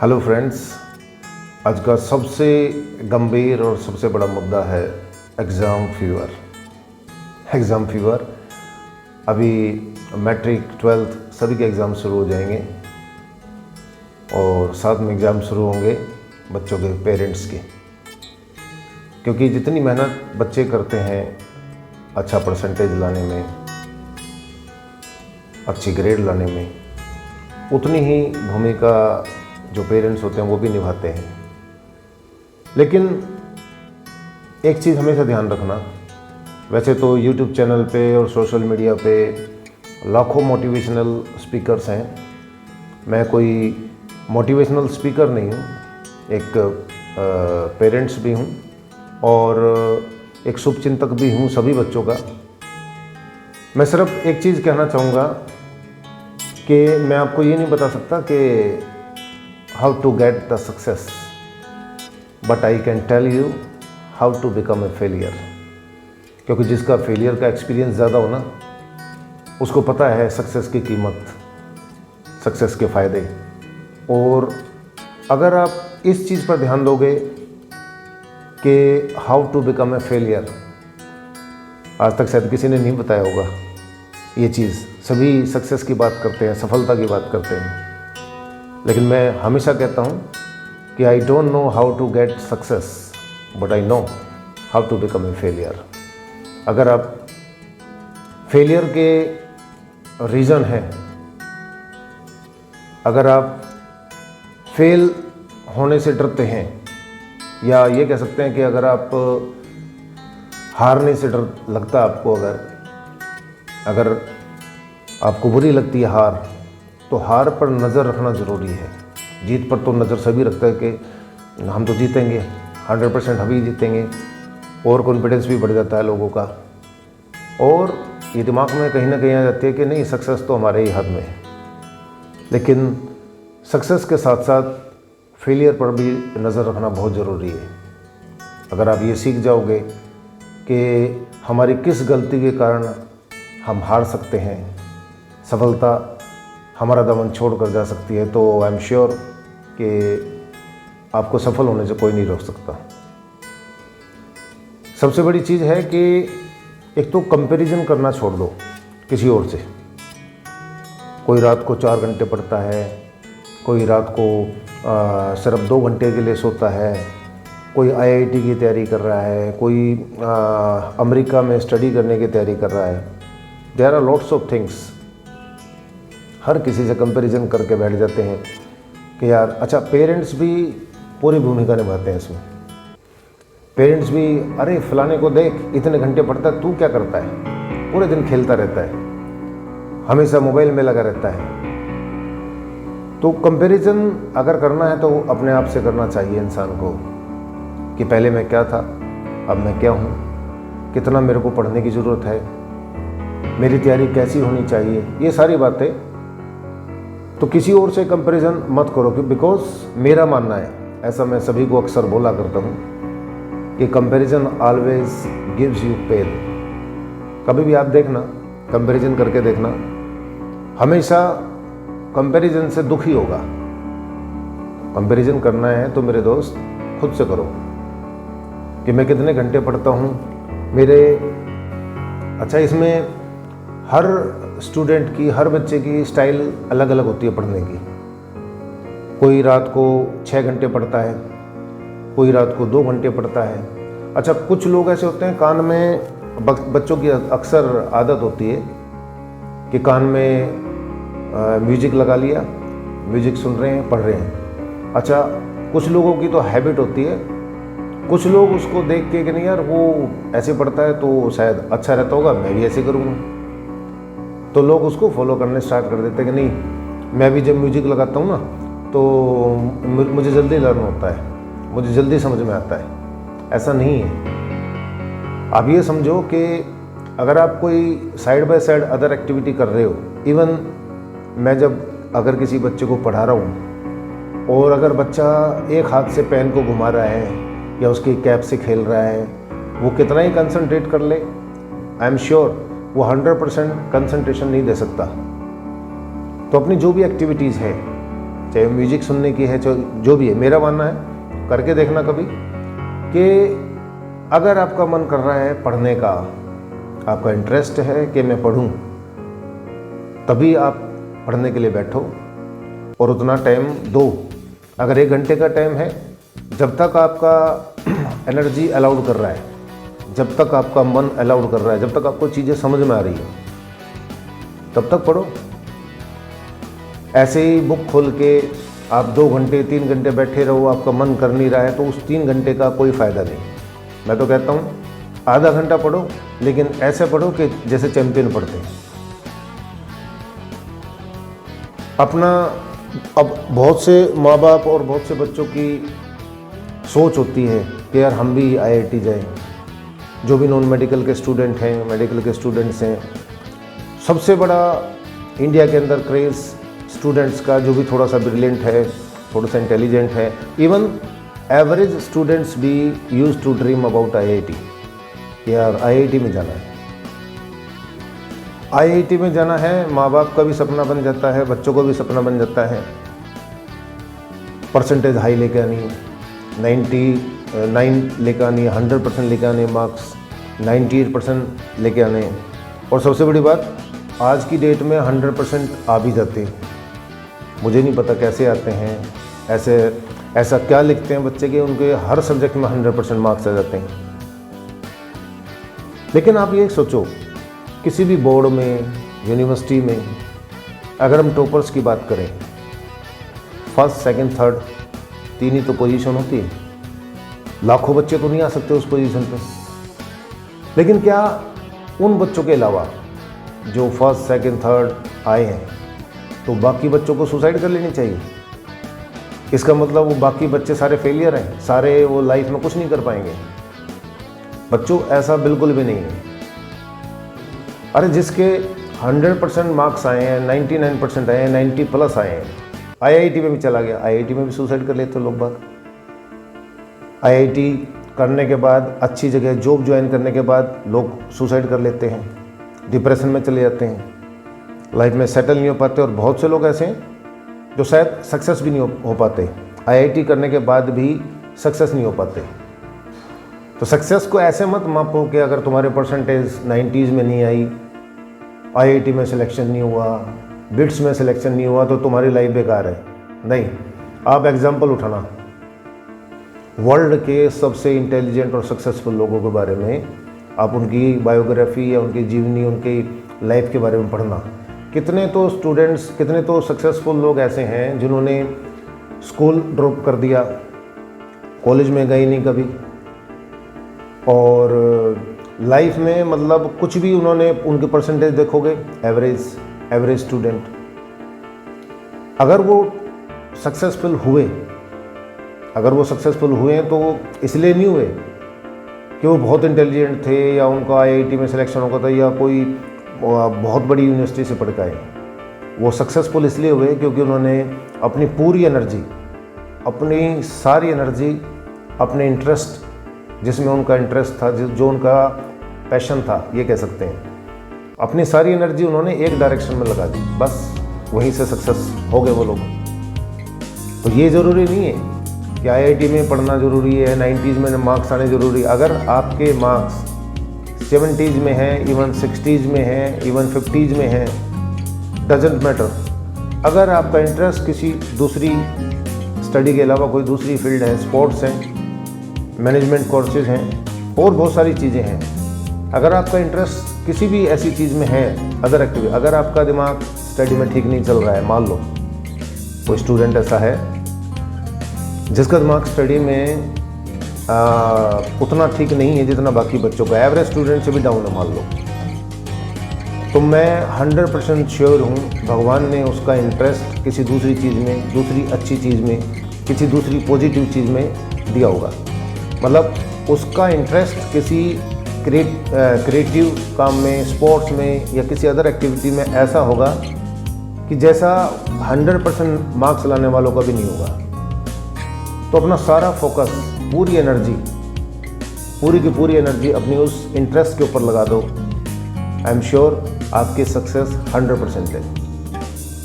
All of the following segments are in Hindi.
हेलो फ्रेंड्स, आज का सबसे गंभीर और सबसे बड़ा मुद्दा है एग्ज़ाम फीवर। एग्ज़ाम फीवर, अभी मैट्रिक 12th सभी के एग्ज़ाम शुरू हो जाएंगे और साथ में एग्ज़ाम शुरू होंगे बच्चों के पेरेंट्स के, क्योंकि जितनी मेहनत बच्चे करते हैं अच्छा परसेंटेज लाने में, अच्छी ग्रेड लाने में, उतनी ही भूमिका जो पेरेंट्स होते हैं वो भी निभाते हैं। लेकिन एक चीज़ हमेशा ध्यान रखना, वैसे तो यूट्यूब चैनल पे और सोशल मीडिया पे लाखों मोटिवेशनल स्पीकर्स हैं। मैं कोई मोटिवेशनल स्पीकर नहीं हूँ, एक पेरेंट्स भी हूँ और एक शुभचिंतक भी हूँ सभी बच्चों का। मैं सिर्फ एक चीज़ कहना चाहूँगा कि मैं आपको ये नहीं बता सकता कि how to get the success, but I can tell you how to become a failure। क्योंकि जिसका फेलियर का एक्सपीरियंस ज़्यादा हो ना, उसको पता है सक्सेस की कीमत, सक्सेस के फ़ायदे। और अगर आप इस चीज़ पर ध्यान दोगे कि how to become a failure, आज तक शायद किसी ने नहीं बताया होगा ये चीज़। सभी सक्सेस की बात करते हैं, सफलता की बात करते हैं, लेकिन मैं हमेशा कहता हूँ कि I don't know how to get success, but I know how to become a failure. अगर आप फेलियर के रीज़न हैं, अगर आप फेल होने से डरते हैं, या ये कह सकते हैं कि अगर आप हारने से डर लगता आपको, अगर आपको बुरी लगती है हार, तो हार पर नज़र रखना ज़रूरी है। जीत पर तो नज़र सभी रखता है कि हम तो जीतेंगे, 100% हम ही जीतेंगे, और कॉन्फिडेंस भी बढ़ जाता है लोगों का, और ये दिमाग में कहीं ना कहीं आ जाती है कि नहीं, सक्सेस तो हमारे ही हाथ में है। लेकिन सक्सेस के साथ साथ फेलियर पर भी नज़र रखना बहुत ज़रूरी है। अगर आप ये सीख जाओगे कि हमारी किस गलती के कारण हम हार सकते हैं, सफलता हमारा दामन छोड़ कर जा सकती है, तो आई एम श्योर कि आपको सफल होने से कोई नहीं रोक सकता। सबसे बड़ी चीज़ है कि एक तो कंपैरिजन करना छोड़ दो किसी और से। कोई रात को 4 घंटे पढ़ता है, कोई रात को सिर्फ 2 घंटे के लिए सोता है, कोई आईआईटी की तैयारी कर रहा है, कोई अमेरिका में स्टडी करने की तैयारी कर रहा है। There are lots of things. हर किसी से कंपैरिजन करके बैठ जाते हैं कि यार, अच्छा, पेरेंट्स भी पूरी भूमिका निभाते हैं इसमें। पेरेंट्स भी, अरे फलाने को देख, इतने घंटे पढ़ता है, तू क्या करता है, पूरे दिन खेलता रहता है, हमेशा मोबाइल में लगा रहता है। तो कंपैरिजन अगर करना है तो अपने आप से करना चाहिए इंसान को, कि पहले मैं क्या था, अब मैं क्या हूँ, कितना मेरे को पढ़ने की ज़रूरत है, मेरी तैयारी कैसी होनी चाहिए, ये सारी बातें। तो किसी और से कंपैरिजन मत करो, कि बिकॉज मेरा मानना है, ऐसा मैं सभी को अक्सर बोला करता हूँ, कि comparison always gives you pain. कभी भी आप देखना, कंपैरिजन करके देखना, हमेशा कंपैरिजन से दुख ही होगा। कंपैरिजन करना है तो मेरे दोस्त खुद से करो, कि मैं कितने घंटे पढ़ता हूँ, मेरे, अच्छा, इसमें हर स्टूडेंट की, हर बच्चे की स्टाइल अलग अलग होती है पढ़ने की। कोई रात को 6 घंटे पढ़ता है, कोई रात को 2 घंटे पढ़ता है। अच्छा, कुछ लोग ऐसे होते हैं, कान में, बच्चों की अक्सर आदत होती है कि कान में म्यूजिक लगा लिया, म्यूजिक सुन रहे हैं, पढ़ रहे हैं। अच्छा, कुछ लोगों की तो हैबिट होती है, कुछ लोग उसको देख के कि नहीं यार, वो ऐसे पढ़ता है तो शायद अच्छा रहता होगा, मैं भी ऐसे करूँगा, तो लोग उसको फॉलो करने स्टार्ट कर देते हैं कि नहीं, मैं भी जब म्यूजिक लगाता हूँ ना, तो मुझे जल्दी लर्न होता है, मुझे जल्दी समझ में आता है। ऐसा नहीं है। आप ये समझो कि अगर आप कोई side by side other activity कर रहे हो, इवन मैं जब अगर किसी बच्चे को पढ़ा रहा हूँ और अगर बच्चा एक हाथ से पेन को घुमा रहा है या उसकी कैप से खेल रहा है, वो कितना ही कंसंट्रेट कर ले, आई एम श्योर वो 100% कंसंट्रेशन नहीं दे सकता। तो अपनी जो भी एक्टिविटीज़ है, चाहे म्यूजिक सुनने की है, चाहे जो भी है। मेरा मानना है, करके देखना कभी, कि अगर आपका मन कर रहा है पढ़ने का, आपका इंटरेस्ट है कि मैं पढूं, तभी आप पढ़ने के लिए बैठो और उतना टाइम दो। अगर 1 घंटे का टाइम है, जब तक आपका एनर्जी अलाउड कर रहा है, जब तक आपका मन अलाउड कर रहा है, जब तक आपको चीज़ें समझ में आ रही है, तब तक पढ़ो। ऐसे ही बुक खोल के आप 2 घंटे 3 घंटे बैठे रहो, आपका मन कर नहीं रहा है, तो उस 3 घंटे का कोई फ़ायदा नहीं। मैं तो कहता हूँ आधा घंटा पढ़ो, लेकिन ऐसे पढ़ो कि जैसे चैंपियन पढ़ते हैं। अपना, अब बहुत से माँ बाप और बहुत से बच्चों की सोच होती है कि यार हम भी IIT जाएं। जो भी नॉन मेडिकल के स्टूडेंट हैं, मेडिकल के स्टूडेंट्स हैं, सबसे बड़ा इंडिया के अंदर क्रेज़ स्टूडेंट्स का, जो भी थोड़ा सा ब्रिलियंट है, थोड़ा सा इंटेलिजेंट है, इवन एवरेज स्टूडेंट्स भी use to dream about IIT। यार IIT में जाना है, IIT में जाना है। माँ बाप का भी सपना बन जाता है, बच्चों को भी सपना बन जाता है। परसेंटेज हाई लेके आनी, 99 लेके आनी, 100% लेके आने मार्क्स, 98% लेके आने। और सबसे बड़ी बात, आज की डेट में 100% आ भी जाते हैं। मुझे नहीं पता कैसे आते हैं, ऐसा क्या लिखते हैं बच्चे के उनके हर सब्जेक्ट में 100% मार्क्स आ जाते हैं। लेकिन आप ये सोचो, किसी भी बोर्ड में, यूनिवर्सिटी में, अगर हम टॉपर्स की बात करें, फर्स्ट, सेकंड, थर्ड, 3 ही तो पोजीशन होती है। लाखों बच्चे तो नहीं आ सकते उस पोजीशन पे। लेकिन क्या उन बच्चों के अलावा जो फर्स्ट, सेकंड, थर्ड आए हैं, तो बाकी बच्चों को सुसाइड कर लेनी चाहिए? इसका मतलब वो बाकी बच्चे सारे फेलियर हैं, सारे वो लाइफ में कुछ नहीं कर पाएंगे? बच्चों, ऐसा बिल्कुल भी नहीं है। अरे जिसके 100% मार्क्स आए हैं, 99% आए हैं, 90+ आए हैं, IIT में भी चला गया, IIT में भी सुसाइड कर लेते लोग बाग। IIT करने के बाद, अच्छी जगह जॉब ज्वाइन करने के बाद लोग सुसाइड कर लेते हैं, डिप्रेशन में चले जाते हैं, लाइफ में सेटल नहीं हो पाते। और बहुत से लोग ऐसे हैं जो शायद सक्सेस भी नहीं हो पाते, IIT करने के बाद भी सक्सेस नहीं हो पाते। तो सक्सेस को ऐसे मत मापो कि अगर तुम्हारे परसेंटेज 90s में नहीं आई, IIT में सिलेक्शन नहीं हुआ, बिट्स में सिलेक्शन नहीं हुआ, तो तुम्हारी लाइफ बेकार है। नहीं, आप एग्जाम्पल उठाना वर्ल्ड के सबसे इंटेलिजेंट और सक्सेसफुल लोगों के बारे में, आप उनकी बायोग्राफी या उनकी जीवनी, उनकी लाइफ के बारे में पढ़ना। कितने तो स्टूडेंट्स, कितने तो सक्सेसफुल लोग ऐसे हैं जिन्होंने स्कूल ड्रॉप कर दिया, कॉलेज में गए नहीं कभी, और लाइफ में मतलब कुछ भी उन्होंने, उनके परसेंटेज देखोगे एवरेज स्टूडेंट। अगर वो सक्सेसफुल हुए, तो इसलिए नहीं हुए कि वो बहुत इंटेलिजेंट थे या उनका IIT में सिलेक्शन होगा था या कोई बहुत बड़ी यूनिवर्सिटी से पढ़ के आए। वो सक्सेसफुल इसलिए हुए क्योंकि उन्होंने अपनी पूरी एनर्जी, अपनी सारी एनर्जी, अपने इंटरेस्ट, जिसमें उनका इंटरेस्ट था, जो उनका पैशन था, ये कह सकते हैं, अपनी सारी एनर्जी उन्होंने एक डायरेक्शन में लगा दी, बस वहीं से सक्सेस हो गए वो लोग। तो ये ज़रूरी नहीं है कि IIT में पढ़ना ज़रूरी है, 90s में मार्क्स आने ज़रूरी। अगर आपके मार्क्स 70s में हैं, इवन 60s में हैं, इवन 50s में हैं, डजेंट मैटर। अगर आपका इंटरेस्ट किसी दूसरी स्टडी के अलावा कोई दूसरी फील्ड है, स्पोर्ट्स हैं, मैनेजमेंट कोर्सेज हैं, और बहुत सारी चीज़ें हैं, अगर आपका इंटरेस्ट किसी भी ऐसी चीज़ में है, अदर एक्टिविटी, अगर आपका दिमाग स्टडी में ठीक नहीं चल रहा है, मान लो कोई स्टूडेंट ऐसा है जिसका दिमाग स्टडी में उतना ठीक नहीं है जितना बाकी बच्चों का, एवरेज स्टूडेंट से भी डाउन है मान लो, तो मैं 100% श्योर हूँ भगवान ने उसका इंटरेस्ट किसी दूसरी चीज़ में, दूसरी अच्छी चीज़ में, किसी दूसरी पॉजिटिव चीज़ में दिया होगा। मतलब उसका इंटरेस्ट किसी क्रिएटिव काम में, स्पोर्ट्स में या किसी अदर एक्टिविटी में ऐसा होगा कि जैसा 100% मार्क्स लाने वालों का भी नहीं होगा। तो अपना सारा फोकस, पूरी की पूरी एनर्जी अपनी उस इंटरेस्ट के ऊपर लगा दो। आई एम श्योर आपकी सक्सेस 100% है।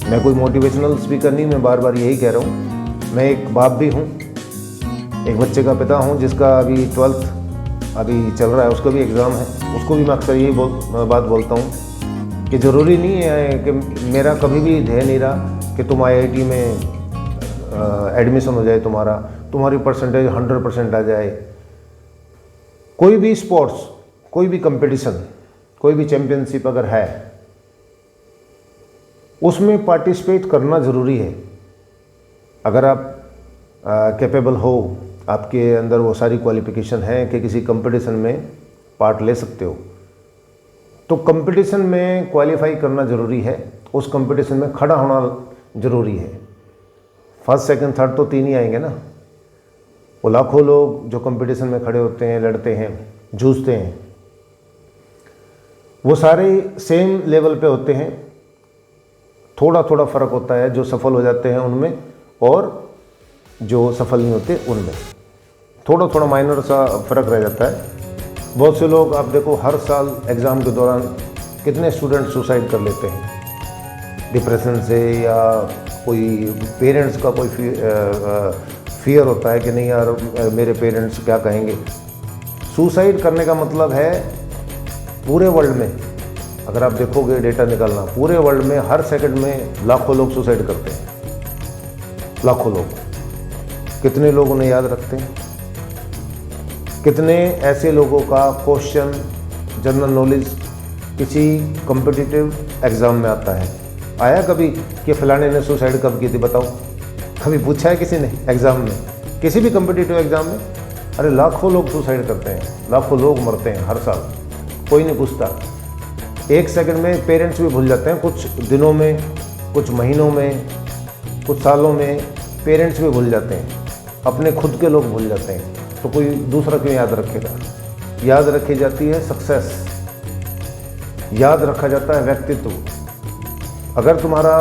मैं कोई मोटिवेशनल स्पीकर नहीं, मैं बार बार यही कह रहा हूँ। मैं एक बाप भी हूँ, एक बच्चे का पिता हूँ जिसका अभी 12th अभी चल रहा है, उसका भी एग्ज़ाम है। उसको भी मैं अक्सर यही बात बोलता हूँ कि ज़रूरी नहीं है कि मेरा कभी भी ध्येय नहीं रहा कि तुम IIT में एडमिशन हो जाए, तुम्हारी परसेंटेज 100% आ जाए। कोई भी स्पोर्ट्स, कोई भी कंपटीशन, कोई भी चैम्पियनशिप अगर है, उसमें पार्टिसिपेट करना ज़रूरी है। अगर आप कैपेबल हो, आपके अंदर वो सारी क्वालिफिकेशन है कि किसी कंपटीशन में पार्ट ले सकते हो, तो कंपटीशन में क्वालिफाई करना ज़रूरी है, उस कंपटीशन में खड़ा होना ज़रूरी है। फर्स्ट, सेकंड, थर्ड तो 3 ही आएंगे ना। वो लाखों लोग जो कंपटीशन में खड़े होते हैं, लड़ते हैं, जूझते हैं, वो सारे सेम लेवल पे होते हैं। थोड़ा थोड़ा फ़र्क होता है जो सफल हो जाते हैं उनमें और जो सफल नहीं होते उनमें, थोड़ा थोड़ा माइनर सा फ़र्क रह जाता है। बहुत से लोग आप देखो, हर साल एग्ज़ाम के दौरान कितने स्टूडेंट सुसाइड कर लेते हैं डिप्रेशन से, या कोई पेरेंट्स का कोई फियर होता है कि नहीं यार मेरे पेरेंट्स क्या कहेंगे। सुसाइड करने का मतलब है पूरे वर्ल्ड में, अगर आप देखोगे डेटा निकालना, पूरे वर्ल्ड में हर सेकंड में लाखों लोग सुसाइड करते हैं। लाखों लोग। कितने लोग उन्हें याद रखते हैं? कितने ऐसे लोगों का क्वेश्चन जनरल नॉलेज किसी कॉम्पिटिटिव एग्ज़ाम में आता है? आया कभी कि फलाने ने सुसाइड कब की थी? बताओ, कभी पूछा है किसी ने एग्ज़ाम में, किसी भी कॉम्पिटिटिव एग्ज़ाम में? अरे लाखों लोग सुसाइड करते हैं, लाखों लोग मरते हैं हर साल, कोई नहीं पूछता। एक सेकंड में पेरेंट्स भी भूल जाते हैं, कुछ दिनों में, कुछ महीनों में, कुछ सालों में पेरेंट्स भी भूल जाते हैं, अपने खुद के लोग भूल जाते हैं। तो कोई दूसरा क्यों याद रखेगा? याद रखी जाती है सक्सेस, याद रखा जाता है व्यक्तित्व। अगर तुम्हारा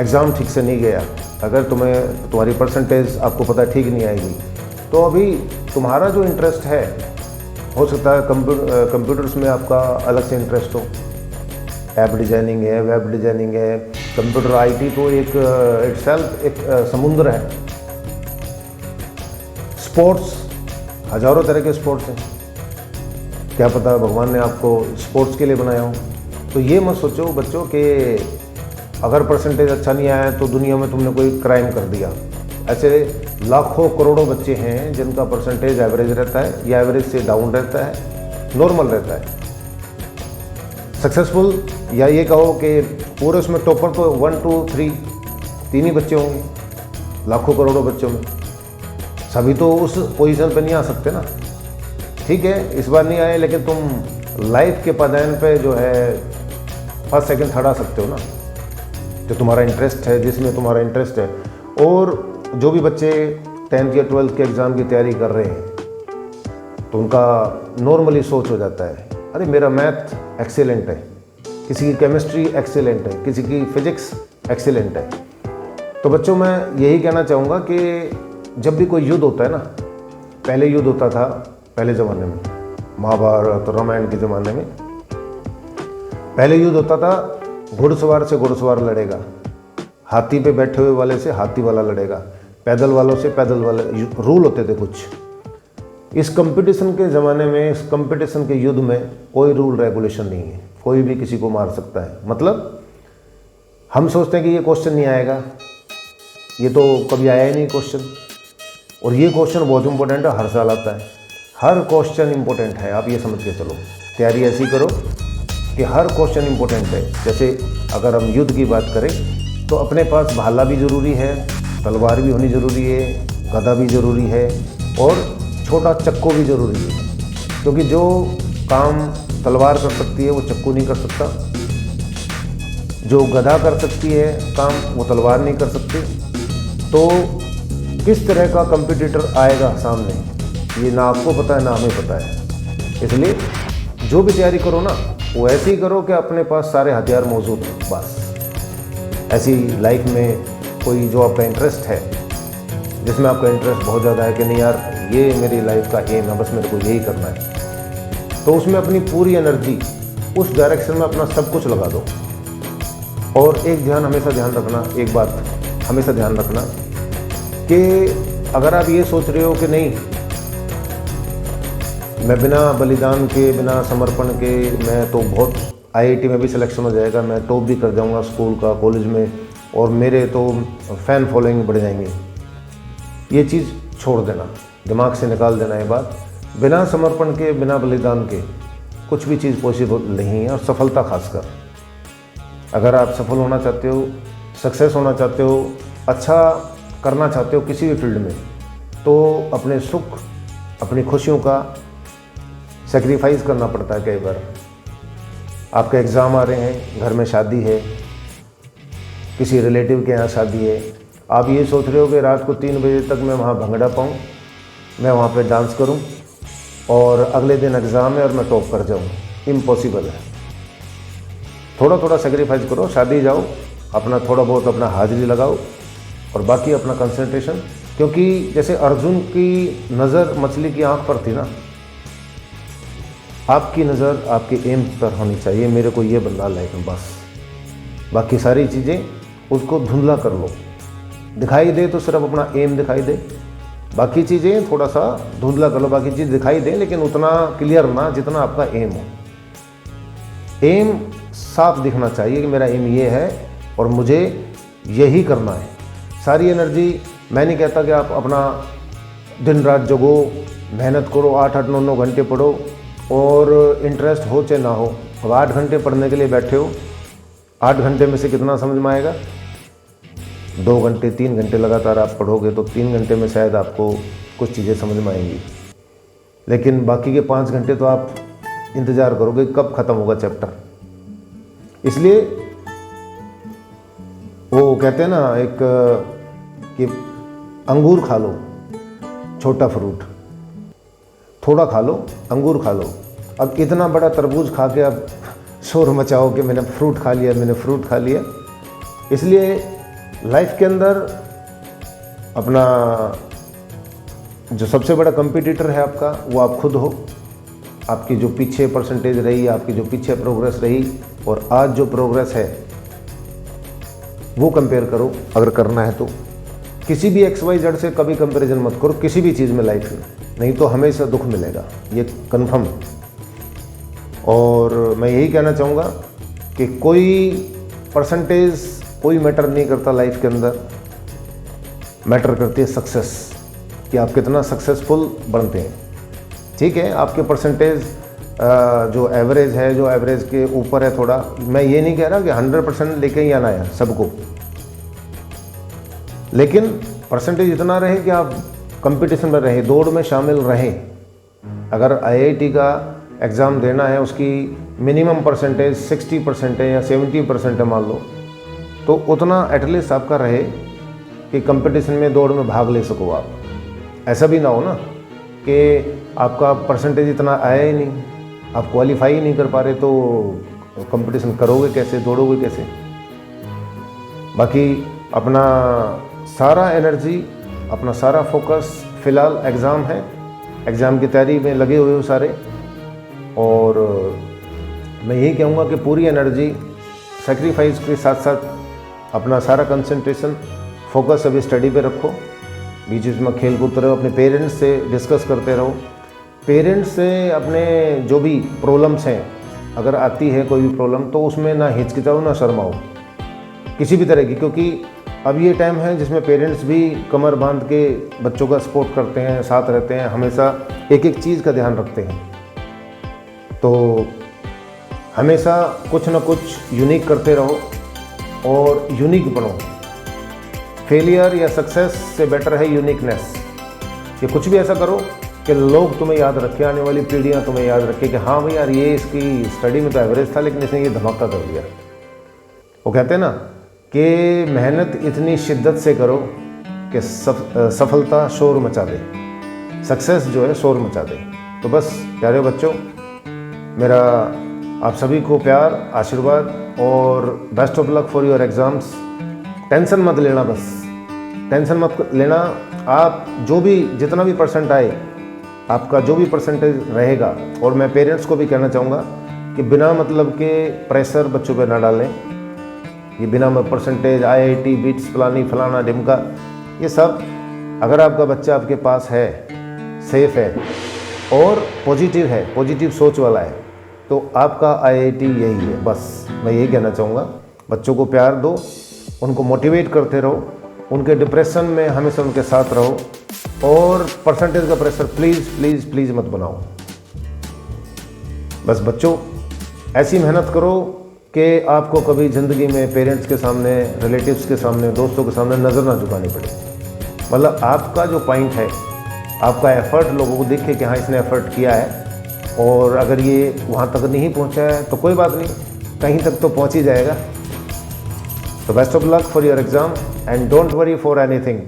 एग्ज़ाम ठीक से नहीं गया, अगर तुम्हारी परसेंटेज आपको पता है ठीक नहीं आएगी, तो अभी तुम्हारा जो इंटरेस्ट है, हो सकता है कंप्यूटर्स में आपका अलग से इंटरेस्ट हो, ऐप डिज़ाइनिंग है, वेब डिज़ाइनिंग है, कंप्यूटर IT तो एक इटसेल्फ एक समुद्र है। स्पोर्ट्स, हज़ारों तरह के स्पोर्ट्स हैं, क्या पता भगवान ने आपको स्पोर्ट्स के लिए बनाया हो। तो ये मत सोचो बच्चों कि अगर परसेंटेज अच्छा नहीं आया तो दुनिया में तुमने कोई क्राइम कर दिया। ऐसे लाखों करोड़ों बच्चे हैं जिनका परसेंटेज एवरेज रहता है या एवरेज से डाउन रहता है, नॉर्मल रहता है। सक्सेसफुल, या ये कहो कि पूरे उसमें टॉपर तो 1, 2, 3 ही बच्चे होंगे लाखों करोड़ों बच्चों में। सभी तो उस पोजीशन पर नहीं आ सकते ना। ठीक है, इस बार नहीं आए, लेकिन तुम लाइफ के पदायन पे जो है फर्स्ट, सेकंड, थर्ड आ सकते हो ना, जो तुम्हारा इंटरेस्ट है, जिसमें तुम्हारा इंटरेस्ट है। और जो भी बच्चे 10th या 12th के एग्ज़ाम की तैयारी कर रहे हैं, तो उनका नॉर्मली सोच हो जाता है, अरे मेरा मैथ एक्सीलेंट है, किसी की केमिस्ट्री एक्सीलेंट है, किसी की फिजिक्स एक्सीलेंट है। तो बच्चों, मैं यही कहना चाहूँगा कि जब भी कोई युद्ध होता है ना, पहले युद्ध होता था पहले ज़माने में, महाभारत रामायण के ज़माने में पहले युद्ध होता था, घुड़सवार से घुड़सवार लड़ेगा, हाथी पे बैठे हुए वाले से हाथी वाला लड़ेगा, पैदल वालों से पैदल वाले, रूल होते थे कुछ। इस कंपटीशन के ज़माने में, इस कंपटीशन के युद्ध में कोई रूल रेगुलेशन नहीं है, कोई भी किसी को मार सकता है। मतलब हम सोचते हैं कि ये क्वेश्चन नहीं आएगा, ये तो कभी आया ही नहीं क्वेश्चन, और ये क्वेश्चन बहुत इंपॉर्टेंट है, हर साल आता है। हर क्वेश्चन इंपॉर्टेंट है, आप ये समझ के चलो। तैयारी ऐसी करो कि हर क्वेश्चन इंपॉर्टेंट है। जैसे अगर हम युद्ध की बात करें तो अपने पास भाला भी ज़रूरी है, तलवार भी होनी ज़रूरी है, गदा भी ज़रूरी है, और छोटा चक्कू भी ज़रूरी है, क्योंकि जो काम तलवार कर सकती है वो चक्कू नहीं कर सकता, जो गदा कर सकती है काम वो तलवार नहीं कर सकती। तो किस तरह का कंपटीटर आएगा सामने, ये ना आपको पता है ना हमें पता है। इसलिए जो भी तैयारी करो ना, वो ऐसे ही करो कि अपने पास सारे हथियार मौजूद हैं। बस ऐसी लाइफ में कोई जो आपका इंटरेस्ट है, जिसमें आपका इंटरेस्ट बहुत ज़्यादा है कि नहीं यार ये मेरी लाइफ का एम है, बस मेरे को यही करना है, तो उसमें अपनी पूरी एनर्जी उस डायरेक्शन में अपना सब कुछ लगा दो। और एक हमेशा ध्यान रखना, एक बात हमेशा ध्यान रखना कि अगर आप ये सोच रहे हो कि नहीं, मैं बिना बलिदान के, बिना समर्पण के मैं तो बहुत आईआईटी में भी सिलेक्शन हो जाएगा, मैं टॉप भी कर जाऊंगा स्कूल का, कॉलेज में, और मेरे तो फ़ैन फॉलोइंग बढ़ जाएंगे, ये चीज़ छोड़ देना, दिमाग से निकाल देना। ये बात, बिना समर्पण के, बिना बलिदान के कुछ भी चीज़ पॉसिबल नहीं है। और सफलता खासकर, अगर आप सफल होना चाहते हो, सक्सेस होना चाहते हो, अच्छा करना चाहते हो किसी भी फील्ड में, तो अपने सुख, अपनी खुशियों का सेक्रीफाइस करना पड़ता है। कई बार आपके एग्ज़ाम आ रहे हैं, घर में शादी है, किसी रिलेटिव के यहाँ शादी है, आप ये सोच रहे हो कि रात को 3 बजे तक मैं वहाँ भंगड़ा पाऊँ, मैं वहाँ पे डांस करूँ और अगले दिन एग्ज़ाम है और मैं टॉप कर जाऊँ। इम्पॉसिबल है। थोड़ा थोड़ा सेक्रीफाइस करो, शादी जाओ, अपना थोड़ा बहुत अपना हाजिरी लगाओ और बाकी अपना कंसंट्रेशन, क्योंकि जैसे अर्जुन की नज़र मछली की आंख पर थी ना, आपकी नज़र आपके एम पर होनी चाहिए, मेरे को ये बनना लाइफ में, बस। बाकी सारी चीज़ें उसको धुंधला कर लो, दिखाई दे तो सिर्फ अपना एम दिखाई दे, बाकी चीज़ें थोड़ा सा धुंधला कर लो, बाकी चीज़ दिखाई दे लेकिन उतना क्लियर ना जितना आपका एम हो। एम साफ दिखना चाहिए कि मेरा एम ये है और मुझे यही करना है। सारी एनर्जी, मैं नहीं कहता कि आप अपना दिन रात जगो, मेहनत करो, 8-8, 9-9 घंटे पढ़ो और इंटरेस्ट हो चाहे ना हो। अब 8 घंटे पढ़ने के लिए बैठे हो, 8 घंटे में से कितना समझ में आएगा? 2 घंटे 3 घंटे लगातार आप पढ़ोगे तो 3 घंटे में शायद आपको कुछ चीज़ें समझ में आएंगी, लेकिन बाकी के 5 घंटे तो आप इंतज़ार करोगे कब ख़त्म होगा चैप्टर। इसलिए वो कहते हैं ना एक कि अंगूर खा लो, छोटा फ्रूट, थोड़ा खा लो, अंगूर खा लो। अब इतना बड़ा तरबूज खा के अब शोर मचाओ कि मैंने फ्रूट खा लिया, मैंने फ्रूट खा लिया। इसलिए लाइफ के अंदर अपना जो सबसे बड़ा कंपटीटर है आपका, वो आप खुद हो। आपकी जो पीछे परसेंटेज रही, आपकी जो पीछे प्रोग्रेस रही और आज जो प्रोग्रेस है वो कंपेयर करो अगर करना है तो। किसी भी XYZ से कभी कंपैरिजन मत करो किसी भी चीज़ में लाइफ में, नहीं तो हमेशा दुख मिलेगा, ये कन्फर्म है। और मैं यही कहना चाहूँगा कि कोई परसेंटेज कोई मैटर नहीं करता लाइफ के अंदर, मैटर करती है सक्सेस, कि आप कितना सक्सेसफुल बनते हैं। ठीक है, आपके परसेंटेज जो एवरेज है, जो एवरेज के ऊपर है थोड़ा, मैं ये नहीं कह रहा कि 100% लेके ही आना है सबको, लेकिन परसेंटेज इतना रहे कि आप कंपटीशन में रहें, दौड़ में शामिल रहें। अगर IIT का एग्ज़ाम देना है, उसकी मिनिमम परसेंटेज 60% है या 70% है मान लो, तो उतना एटलीस्ट आपका रहे कि कंपटीशन में, दौड़ में भाग ले सको आप। ऐसा भी ना हो ना कि आपका परसेंटेज इतना आया ही नहीं, आप क्वालिफाई ही नहीं कर पा रहे, तो कंपटीशन करोगे कैसे, दौड़ोगे कैसे। बाकी अपना सारा एनर्जी, अपना सारा फोकस, फ़िलहाल एग्ज़ाम है, एग्ज़ाम की तैयारी में लगे हुए हो सारे। और मैं यही कहूँगा कि पूरी एनर्जी सेक्रीफाइस के साथ साथ अपना सारा कंसंट्रेशन, फोकस अभी स्टडी पे रखो। बीच बीच में खेल कूदते रहो, अपने पेरेंट्स से डिस्कस करते रहो। पेरेंट्स से अपने जो भी प्रॉब्लम्स हैं, अगर आती है कोई भी प्रॉब्लम, तो उसमें ना हिचकिचाओ ना शर्माओ किसी भी तरह की, क्योंकि अब ये टाइम है जिसमें पेरेंट्स भी कमर बांध के बच्चों का सपोर्ट करते हैं, साथ रहते हैं, हमेशा एक एक चीज़ का ध्यान रखते हैं। तो हमेशा कुछ ना कुछ यूनिक करते रहो और यूनिक बनो। फेलियर या सक्सेस से बेटर है यूनिकनेस, कि कुछ भी ऐसा करो कि लोग तुम्हें याद रखें, आने वाली पीढ़ियाँ तुम्हें याद रखें कि हाँ भाई यार, ये इसकी स्टडी में तो एवरेज था लेकिन इसने ये धमाका कर दिया। वो कहते हैं ना कि मेहनत इतनी शिद्दत से करो कि सफलता शोर मचा दे, सक्सेस जो है शोर मचा दे। तो बस प्यारे बच्चों, मेरा आप सभी को प्यार, आशीर्वाद और best of luck for your exams. Tension मत लेना, बस टेंशन मत लेना। आप जो भी, जितना भी परसेंट आए, आपका जो भी परसेंटेज रहेगा, और मैं पेरेंट्स को भी कहना चाहूँगा कि बिना मतलब के प्रेशर बच्चों पे ना डालें। ये बिना परसेंटेज IIT बीट्स फलाना ढिमका, ये सब अगर आपका बच्चा आपके पास है, सेफ है और पॉजिटिव है, पॉजिटिव सोच वाला है, तो आपका IIT यही है। बस मैं यही कहना चाहूँगा, बच्चों को प्यार दो, उनको मोटिवेट करते रहो, उनके डिप्रेशन में हमेशा उनके साथ रहो, और परसेंटेज का प्रेशर प्लीज़ प्लीज़ प्लीज़ मत बनाओ। बस बच्चों ऐसी मेहनत करो कि आपको कभी ज़िंदगी में पेरेंट्स के सामने, रिलेटिव्स के सामने, दोस्तों के सामने नज़र ना झुकानी पड़े। मतलब आपका जो पॉइंट है, आपका एफ़र्ट लोगों को दिखे कि हाँ इसने एफ़र्ट किया है, और अगर ये वहाँ तक नहीं पहुँचा है तो कोई बात नहीं, कहीं तक तो पहुँच ही जाएगा। तो best of luck for your exam and don't worry for anything.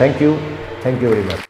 Thank you very much.